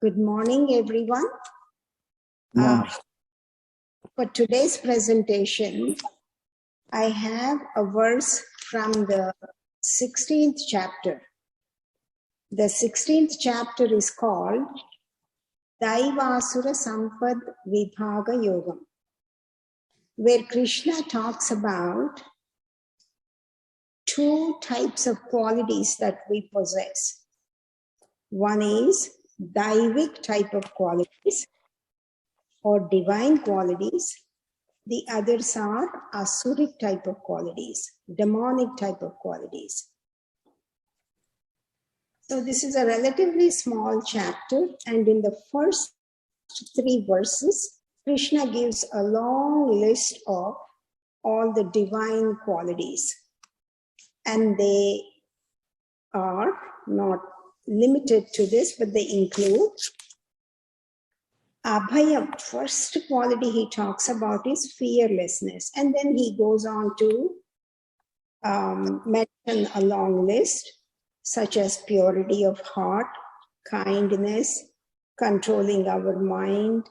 Good morning, everyone. For today's presentation, I have a verse from the 16th chapter. The 16th chapter is called Daivasura Sampad Vibhaga Yogam, where Krishna talks about two types of qualities that we possess. One is Daivic type of qualities or divine qualities. The others are Asuric type of qualities, demonic type of qualities. So this is a relatively small chapter, and in the first 3 verses, Krishna gives a long list of all the divine qualities. And they are not limited to this, but they include Abhayam. First quality he talks about is fearlessness. And then he goes on to mention a long list, such as purity of heart, kindness, controlling our mind,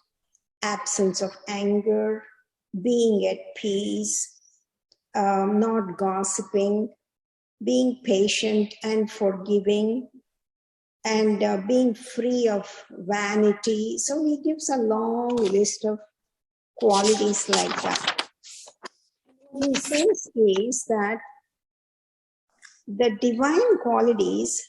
absence of anger, being at peace, not gossiping, being patient and forgiving, and being free of vanity. So he gives a long list of qualities like that. What he says is that the divine qualities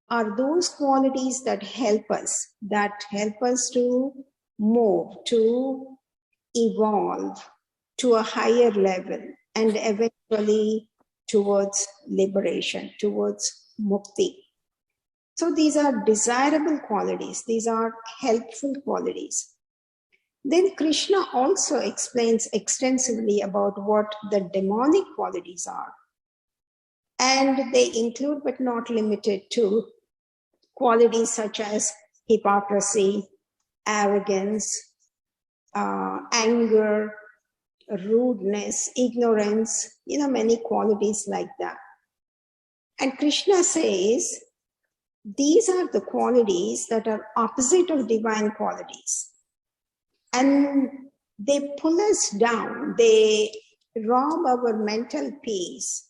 are those qualities that help us to move, to evolve to a higher level, and eventually towards liberation, towards mukti. So these are desirable qualities. These are helpful qualities. Then Krishna also explains extensively about what the demonic qualities are. And they include, but not limited to, qualities such as hypocrisy, arrogance, anger, rudeness, ignorance, many qualities like that. And Krishna says, these are the qualities that are opposite of divine qualities. And they pull us down. They rob our mental peace.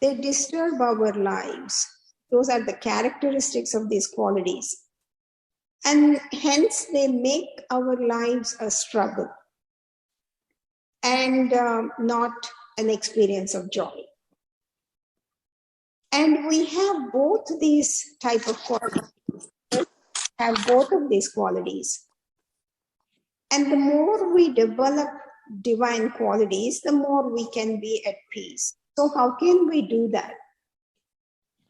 They disturb our lives. Those are the characteristics of these qualities. And hence they make our lives a struggle and not an experience of joy. And we have both these type of qualities, have both of these qualities. And the more we develop divine qualities, the more we can be at peace. So how can we do that?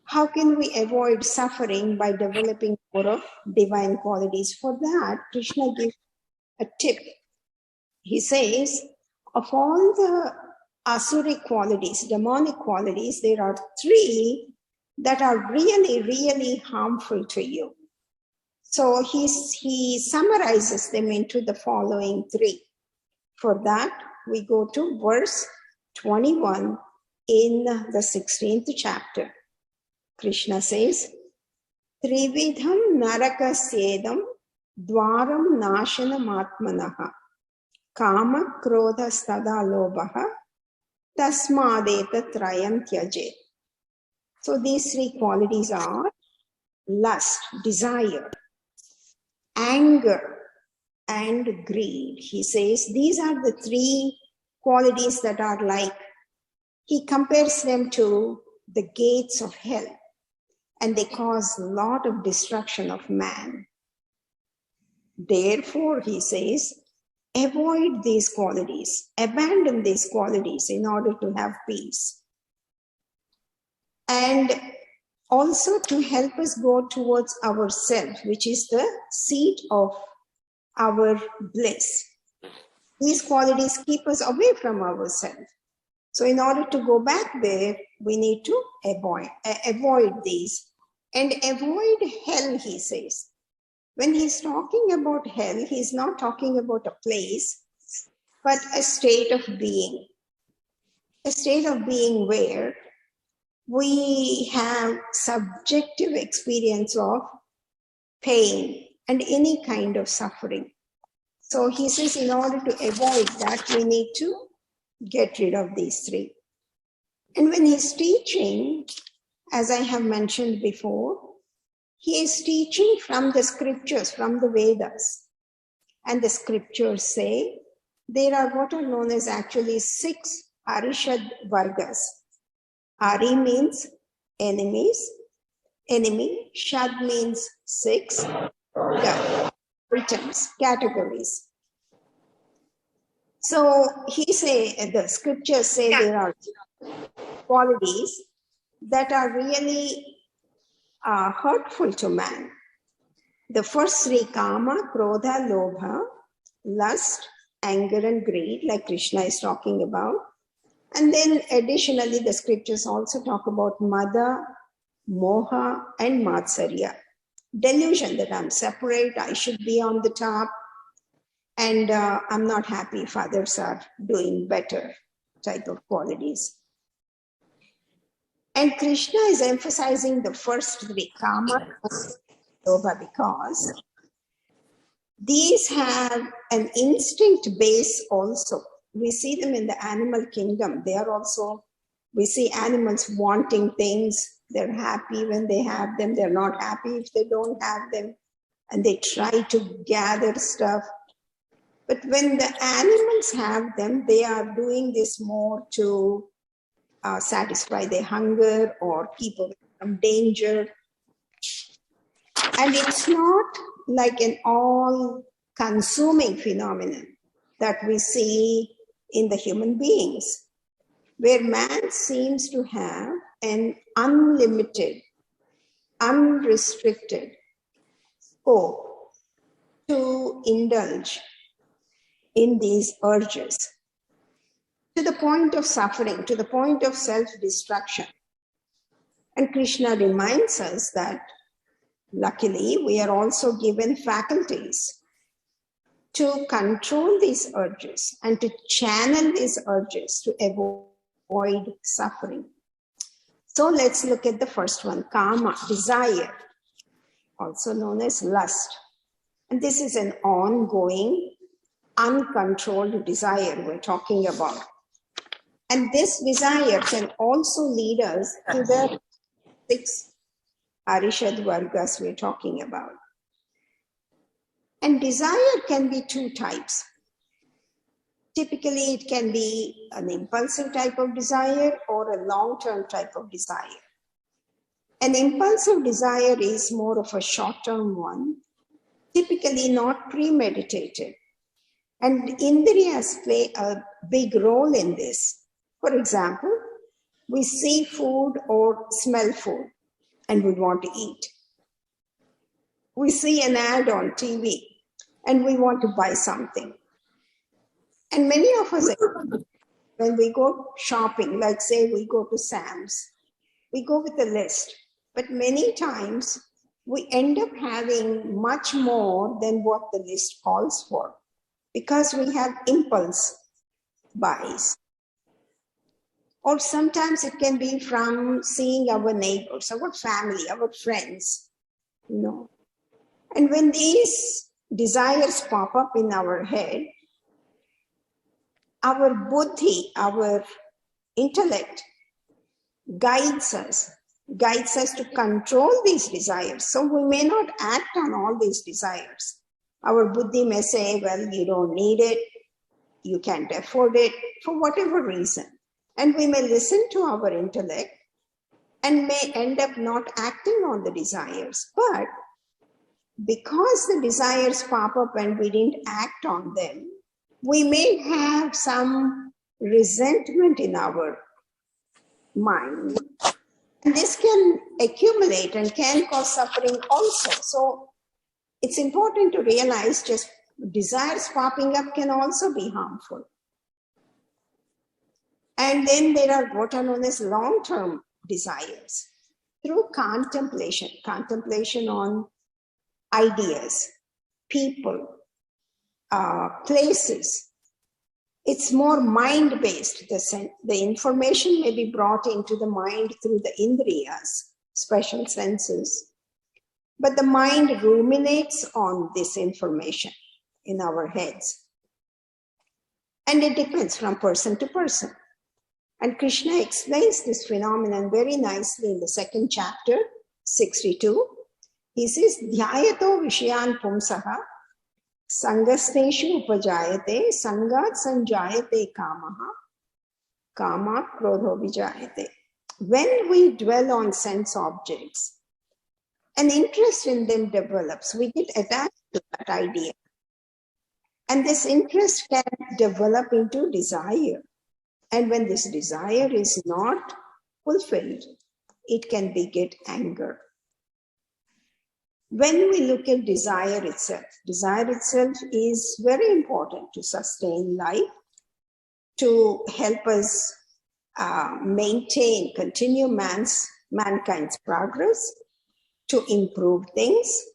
How can we avoid suffering by developing more of divine qualities? For that, Krishna gives a tip. He says, of all the Asuric qualities, demonic qualities, there are 3 that are really, really harmful to you. So he summarizes them into the following 3. For that, we go to verse 21 in the 16th chapter. Krishna says, Trividham narakasyedam dwaram nashanam atmanaha kama krodha stada lobaha tasmadeta trayam tyajet. So these 3 qualities are lust, desire, anger, and greed. He says these are the 3 qualities that are like, he compares them to the gates of hell, and they cause a lot of destruction of man. Therefore, he says, avoid these qualities, abandon these qualities in order to have peace. And also to help us go towards ourself, which is the seat of our bliss. These qualities keep us away from ourselves. So in order to go back there, we need to avoid these. And avoid hell, he says. When he's talking about hell, he's not talking about a place, but a state of being. A state of being where we have subjective experience of pain, and any kind of suffering. So he says in order to avoid that, we need to get rid of these three. And when he's teaching, as I have mentioned before, he is teaching from the scriptures, from the Vedas. And the scriptures say there are what are known as actually 6 Arishad Vargas. Ari means enemies, enemy, Shad means 6, items, categories. So the scriptures say there are qualities that are really hurtful to man. The first 3, kama, krodha, lobha, lust, anger and greed, like Krishna is talking about. And then additionally, the scriptures also talk about mada, moha and matsarya. Delusion that I'm separate, I should be on the top, and I'm not happy if others are doing better type of qualities. And Krishna is emphasizing the first 3, kama, lobha, because these have an instinct base also. We see them in the animal kingdom. They are also, we see animals wanting things. They're happy when they have them. They're not happy if they don't have them. And they try to gather stuff. But when the animals have them, they are doing this more to satisfy their hunger or keep away from danger. And it's not like an all-consuming phenomenon that we see in the human beings, where man seems to have an unlimited, unrestricted scope to indulge in these urges to the point of suffering, to the point of self-destruction. And Krishna reminds us that luckily we are also given faculties to control these urges and to channel these urges to avoid suffering. So let's look at the first one, kama, desire, also known as lust. And this is an ongoing, uncontrolled desire we're talking about. And this desire can also lead us to the 6 Arishad Vargas we're talking about. And desire can be 2 types. Typically, it can be an impulsive type of desire or a long-term type of desire. An impulsive desire is more of a short-term one, typically not premeditated. And indriyas play a big role in this. For example, we see food or smell food and we want to eat. We see an ad on TV and we want to buy something. And many of us, when we go shopping, like say we go to Sam's, we go with a list. But many times we end up having much more than what the list calls for because we have impulse buys. Or sometimes it can be from seeing our neighbors, our family, our friends, you know. And when these desires pop up in our head, our buddhi, our intellect guides us to control these desires. So we may not act on all these desires. Our buddhi may say, well, you don't need it, you can't afford it, for whatever reason. And we may listen to our intellect and may end up not acting on the desires. But because the desires pop up and we didn't act on them, we may have some resentment in our mind. And this can accumulate and can cause suffering also. So it's important to realize just desires popping up can also be harmful. And then there are what are known as long-term desires through contemplation on ideas, people, places. It's more mind-based. The information may be brought into the mind through the indriyas, special senses. But the mind ruminates on this information in our heads. And it depends from person to person. And Krishna explains this phenomenon very nicely in the second chapter, 62. He says, Dhyayato Vishayan Pumsaha Sangasneshu Upajayate Sangat Sanjayate Kamaha Kamat Krodho Vijayate. When we dwell on sense objects, an interest in them develops. We get attached to that idea. And this interest can develop into desire. And when this desire is not fulfilled, it can beget anger. When we look at desire itself is very important to sustain life, to help us continue mankind's progress, to improve things,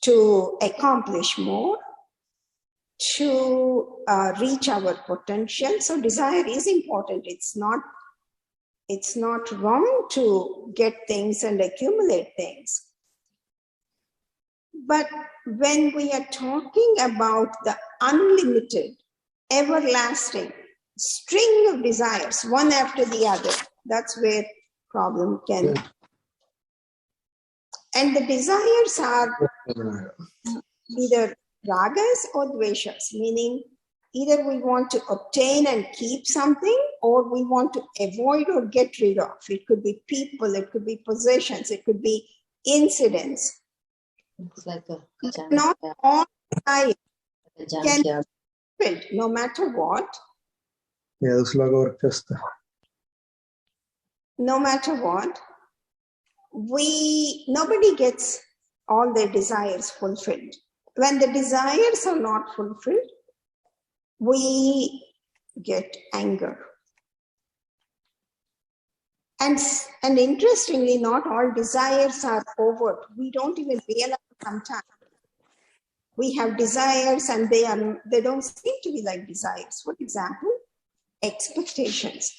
to accomplish more, to reach our potential. So desire is important. It's not wrong to get things and accumulate things. But when we are talking about the unlimited, everlasting string of desires, one after the other, that's where problem can. And the desires are either ragas or dveshas, meaning either we want to obtain and keep something, or we want to avoid or get rid of. It could be people, it could be possessions, it could be incidents. It's like a Not all desires can be fulfilled, no matter what. Yeah, looks like orchestra. No matter what, nobody gets all their desires fulfilled. When the desires are not fulfilled, we get anger. And interestingly, not all desires are overt. We don't even realize sometimes. We have desires and they don't seem to be like desires. For example, expectations.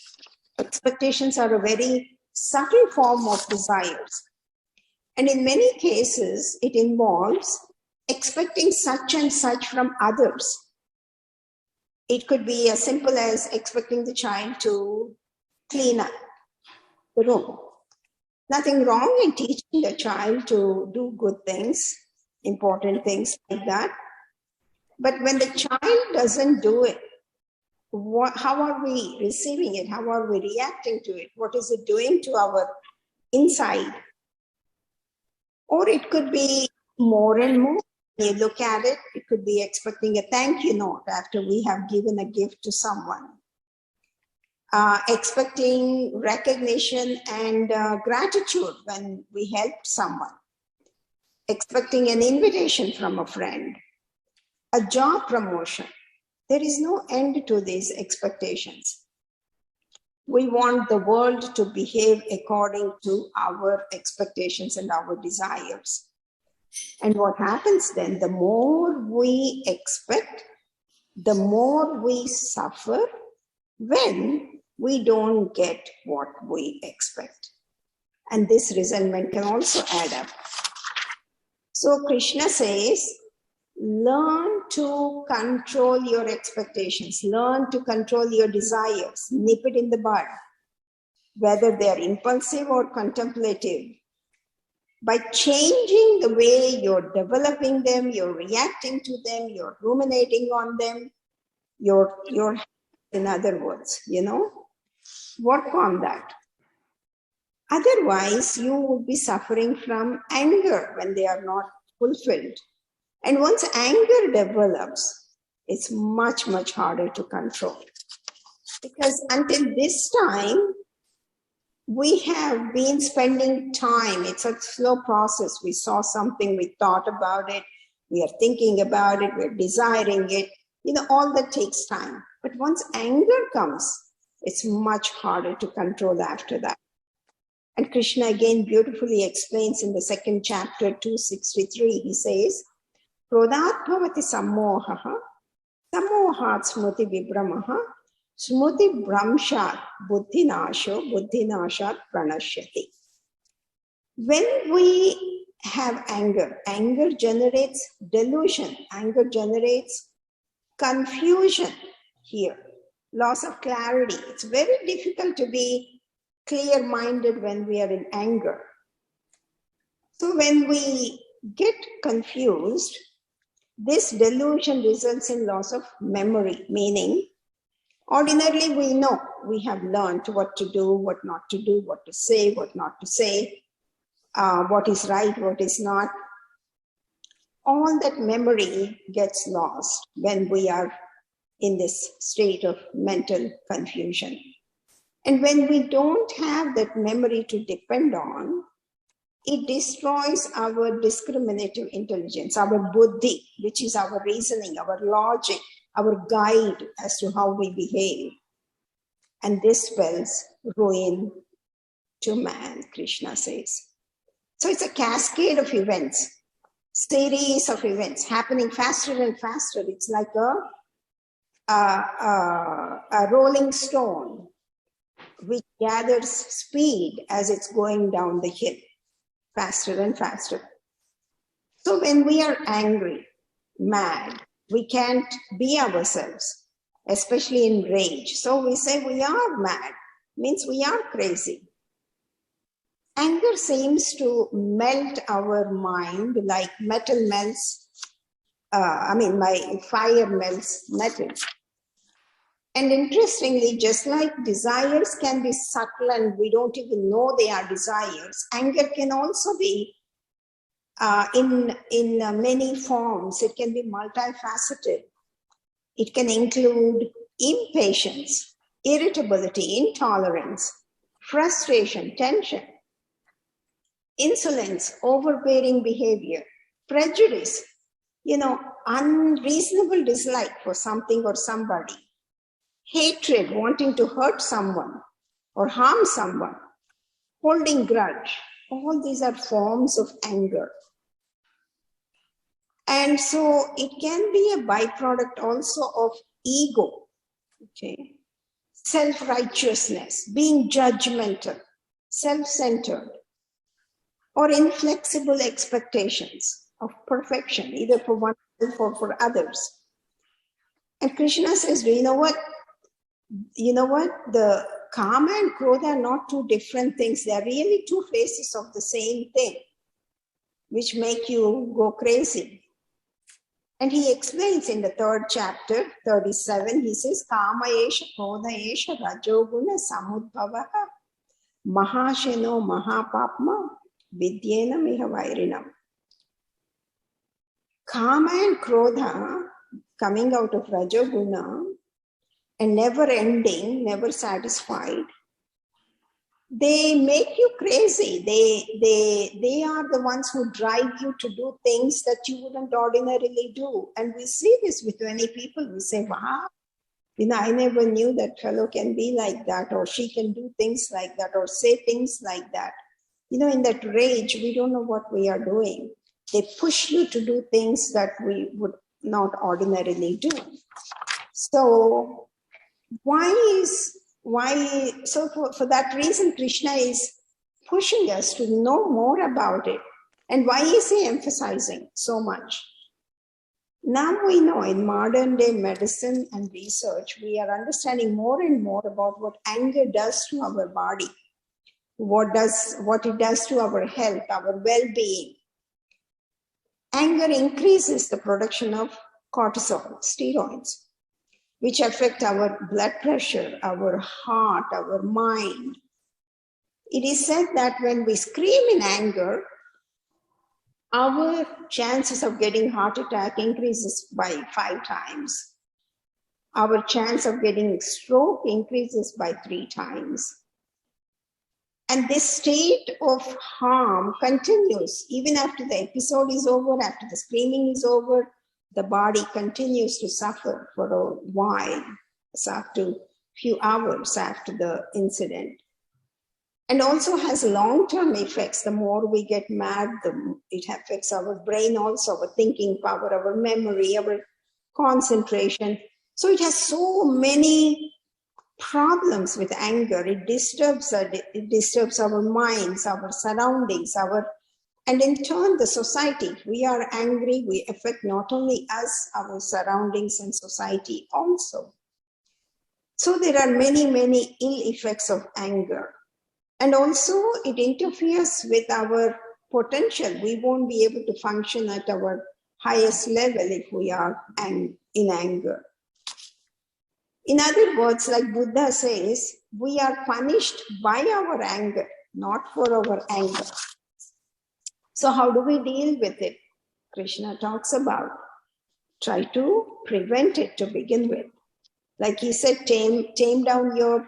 Expectations are a very subtle form of desires. And in many cases, it involves expecting such and such from others. It could be as simple as expecting the child to clean up the room. Nothing wrong in teaching the child to do good things, important things like that. But when the child doesn't do it, how are we receiving it? How are we reacting to it? What is it doing to our inside? Or it could be more and more. You look at it, it could be expecting a thank you note after we have given a gift to someone. Expecting recognition and gratitude when we helped someone. Expecting an invitation from a friend. A job promotion. There is no end to these expectations. We want the world to behave according to our expectations and our desires. And what happens then, the more we expect, the more we suffer when we don't get what we expect. And this resentment can also add up. So Krishna says, learn to control your expectations, learn to control your desires, nip it in the bud, whether they are impulsive or contemplative. By changing the way you're developing them, you're reacting to them, you're ruminating on them, you're in other words, work on that. Otherwise, you would be suffering from anger when they are not fulfilled. And once anger develops, it's much, much harder to control. Because until this time, we have been spending time. It's a slow process. We saw something, we thought about it, we are thinking about it, we're desiring it. All that takes time. But once anger comes, it's much harder to control after that. And Krishna again beautifully explains in the second chapter, 263, he says, Krodhat bhavati sammohaha, sammohat smriti vibramaha, smriti bramshat buddhinasho, buddhinashat pranashyati. When we have anger. Anger generates delusion. Anger generates confusion here, loss of clarity. It's very difficult to be clear-minded when we are in anger. So when we get confused, this delusion results in loss of memory, meaning ordinarily we know, we have learned what to do, what not to do, what to say, what not to say, what is right, what is not. All that memory gets lost when we are in this state of mental confusion. And when we don't have that memory to depend on, it destroys our discriminative intelligence, our buddhi, which is our reasoning, our logic, our guide as to how we behave. And this spells ruin to man, Krishna says. So it's a cascade of events, series of events happening faster and faster. It's like a rolling stone which gathers speed as it's going down the hill, faster and faster. So when we are angry, mad, we can't be ourselves, especially in rage. So we say we are mad, means we are crazy. Anger seems to melt our mind like metal melts, my fire melts metal. And interestingly, just like desires can be subtle and we don't even know they are desires, anger can also be in many forms. It can be multifaceted. It can include impatience, irritability, intolerance, frustration, tension, insolence, overbearing behavior, prejudice, unreasonable dislike for something or somebody, hatred, wanting to hurt someone or harm someone, holding grudge. All these are forms of anger. And so it can be a byproduct also of ego, okay? Self-righteousness, being judgmental, self-centered, or inflexible expectations of perfection, either for oneself or for others. And Krishna says, you know what? The Kama and Krodha are not two different things. They are really two faces of the same thing, which make you go crazy. And he explains in the 3rd chapter, 37, he says, Kama esha Krodha esha rajoguna samudbhavaha mahasheno mahapapma vidyena miha vairinam. Kama and Krodha, coming out of Rajoguna, and never ending, never satisfied, they make you crazy. They are the ones who drive you to do things that you wouldn't ordinarily do. And we see this with many people. We say, wow, I never knew that fellow can be like that, or she can do things like that, or say things like that. In that rage, we don't know what we are doing. They push you to do things that we would not ordinarily do. So for that reason, Krishna is pushing us to know more about it. And why is he emphasizing so much? Now we know in modern day medicine and research, we are understanding more and more about what anger does to our body, what it does to our health, our well-being. Anger increases the production of cortisol, steroids, which affect our blood pressure, our heart, our mind. It is said that when we scream in anger, our chances of getting heart attack increases by 5 times. Our chance of getting stroke increases by 3 times. And this state of harm continues even after the episode is over, after the screaming is over. The body continues to suffer for a while, so after a few hours after the incident. And also has long-term effects. The more we get mad, it affects our brain also, our thinking power, our memory, our concentration. So it has so many problems with anger. It disturbs our minds, our surroundings, And in turn, the society, if we are angry, we affect not only us, our surroundings and society also. So there are many, many ill effects of anger. And also it interferes with our potential. We won't be able to function at our highest level if we are in anger. In other words, like Buddha says, we are punished by our anger, not for our anger. So how do we deal with it? Krishna talks about try to prevent it to begin with. Like he said, tame down your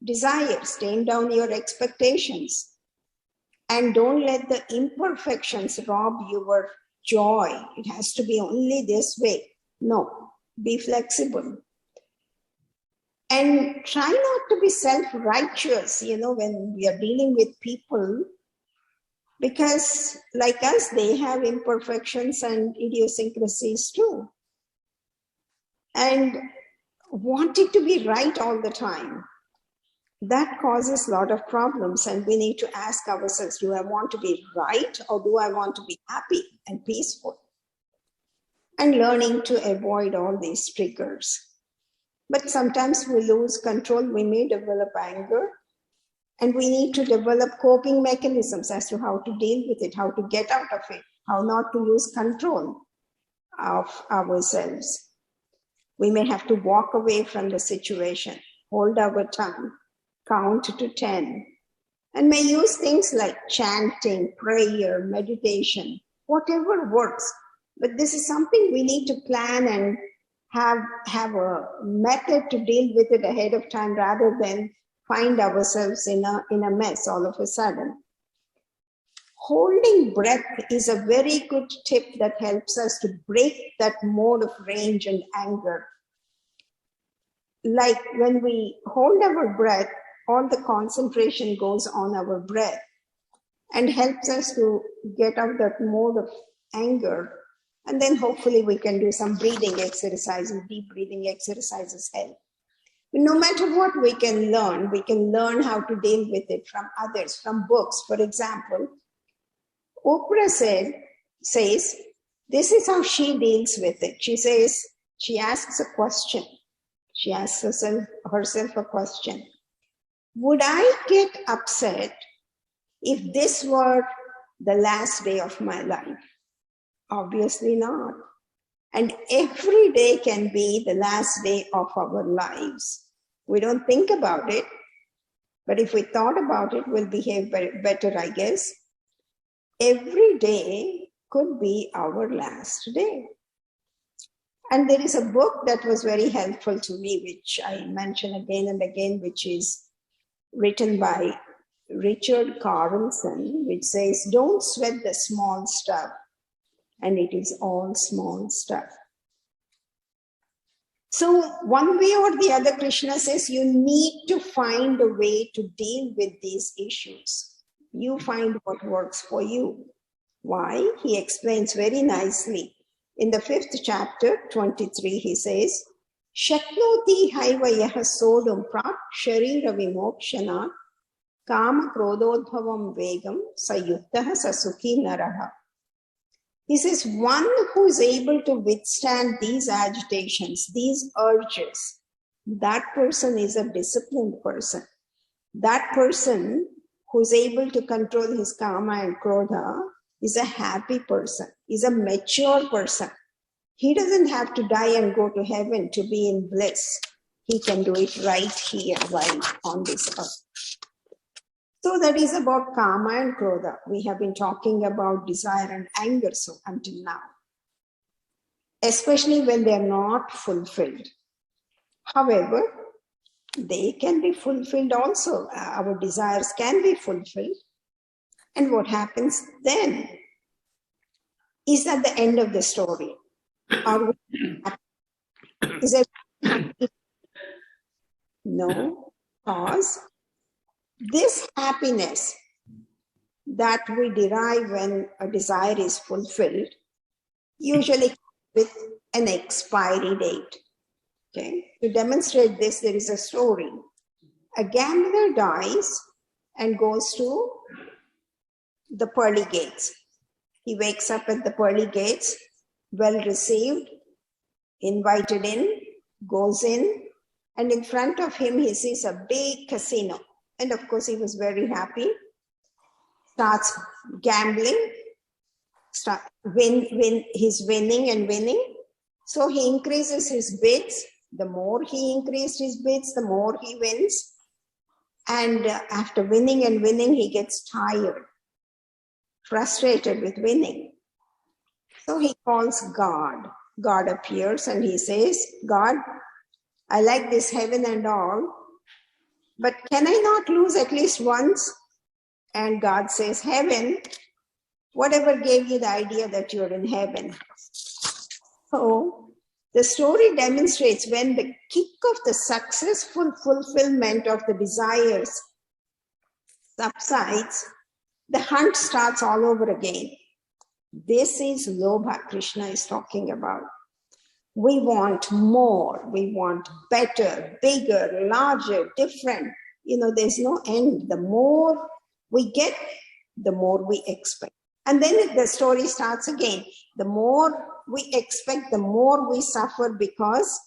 desires, tame down your expectations, and don't let the imperfections rob your joy. It has to be only this way. No, be flexible. And try not to be self-righteous, when we are dealing with people, because like us, they have imperfections and idiosyncrasies too. And wanting to be right all the time, that causes a lot of problems. And we need to ask ourselves, do I want to be right or do I want to be happy and peaceful? And learning to avoid all these triggers. But sometimes we lose control. We may develop anger. And we need to develop coping mechanisms as to how to deal with it, how to get out of it, how not to lose control of ourselves. We may have to walk away from the situation, hold our tongue, count to 10, and may use things like chanting, prayer, meditation, whatever works. But this is something we need to plan and have a method to deal with it ahead of time rather than find ourselves in a mess all of a sudden. Holding breath is a very good tip that helps us to break that mode of rage and anger. Like when we hold our breath, all the concentration goes on our breath and helps us to get out that mode of anger. And then hopefully we can do some breathing exercises, deep breathing exercises help. No matter what we can learn how to deal with it from others, from books. For example, Oprah says, this is how she deals with it. She says, she asks a question. She asks herself a question. Would I get upset if this were the last day of my life? Obviously not. And every day can be the last day of our lives. We don't think about it, but if we thought about it, we'll behave better, I guess. Every day could be our last day. And there is a book that was very helpful to me, which I mention again and again, which is written by Richard Carlson, which says, don't sweat the small stuff. And it is all small stuff. So one way or the other, Krishna says, you need to find a way to deal with these issues. You find what works for you. Why? He explains very nicely. In the 5th chapter, 23, he says, Shaknoti haiva yaha sodum prat sharira vimokshana kama krododbhavam vegam sayuttaha sasukhi naraha. He says, one who is able to withstand these agitations, these urges, that person is a disciplined person. That person who is able to control his kama and krodha is a happy person, is a mature person. He doesn't have to die and go to heaven to be in bliss. He can do it right here, right on this earth. So that is about kama and krodha. We have been talking about desire and anger until now, especially when they are not fulfilled. However, they can be fulfilled also. Our desires can be fulfilled. And what happens then? Is that the end of the story? Are we happy? Is it happy? No, because this happiness that we derive when a desire is fulfilled usually with an expiry date. Okay, to demonstrate this, there is a story. A gambler dies and goes to the pearly gates. He wakes up at the pearly gates, well received, invited in, goes in, and in front of him he sees a big casino. And of course he was very happy, starts gambling, he's winning and winning. So he increases his bids. The more he increased his bids, the more he wins. And after winning and winning, he gets tired, frustrated with winning. So he calls God. God appears and he says, God, I like this heaven and all, but can I not lose at least once? And God says, heaven, whatever gave you the idea that you're in heaven? So the story demonstrates when the kick of the successful fulfillment of the desires subsides, the hunt starts all over again. This is Lobha Krishna is talking about. We want more, we want better, bigger, larger, different. There's no end. The more we get, the more we expect. And then the story starts again. The more we expect, the more we suffer, because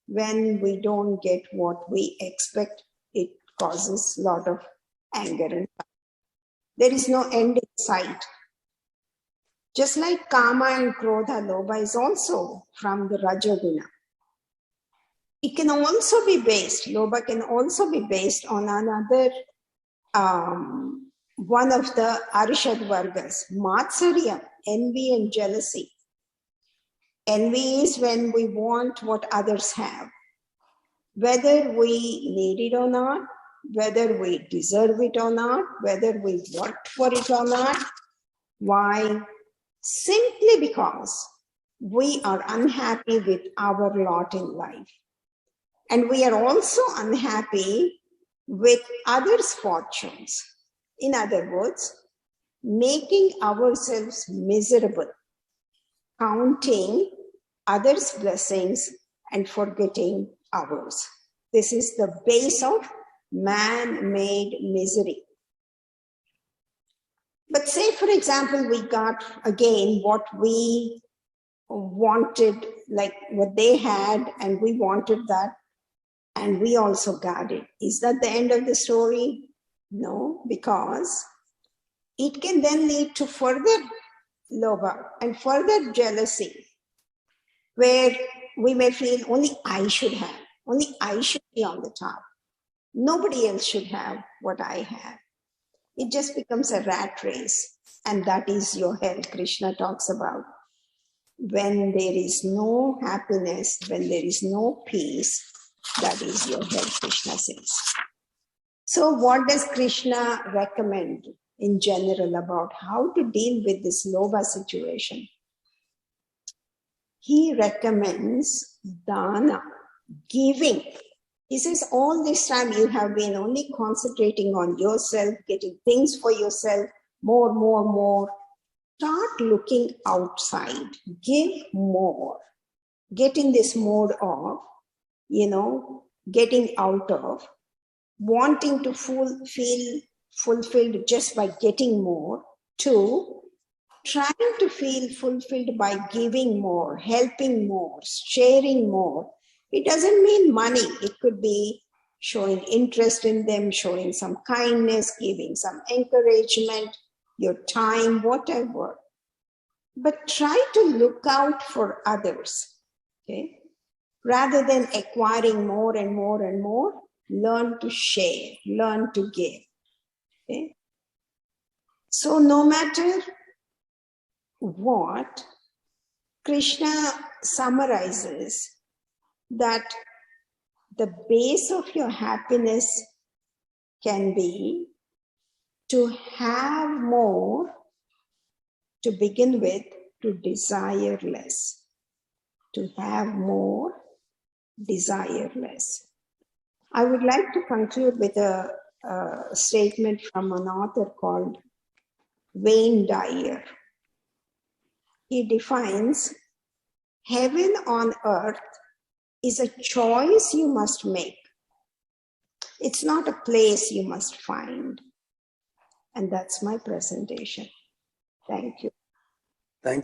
when we don't get what we expect, it causes a lot of anger and there is no end in sight. Just like Kama and Krodha, Lobha is also from the Rajoguna. It can also be based, Lobha can also be based on another, one of the Arishad Vargas, Matsarya, envy and jealousy. Envy is when we want what others have, whether we need it or not, whether we deserve it or not, whether we worked for it or not. Why? Simply because we are unhappy with our lot in life. And we are also unhappy with others' fortunes. In other words, making ourselves miserable, counting others' blessings and forgetting ours. This is the base of man-made misery. But say, for example, we got again what we wanted, like what they had, and we wanted that, and we also got it. Is that the end of the story? No, because it can then lead to further lobha and further jealousy, where we may feel only I should have, only I should be on the top. Nobody else should have what I have. It just becomes a rat race, and that is your hell. Krishna talks about when there is no happiness, when there is no peace, that is your hell, Krishna says. So what does Krishna recommend in general about how to deal with this lobha situation? He recommends dana, giving. He says, all this time you have been only concentrating on yourself, getting things for yourself, more, more, more. Start looking outside, give more. Get in this mode of, getting out of, wanting to feel fulfilled just by getting more, to trying to feel fulfilled by giving more, helping more, sharing more. It doesn't mean money. It could be showing interest in them, showing some kindness, giving some encouragement, your time, whatever. But try to look out for others, okay? Rather than acquiring more and more and more, learn to share, learn to give, okay? So no matter what, Krishna summarizes that the base of your happiness can be to have more, to begin with, to desire less. To have more, desire less. I would like to conclude with a statement from an author called Wayne Dyer. He defines heaven on earth is a choice you must make. It's not a place you must find. And that's my presentation. Thank you. Thank you.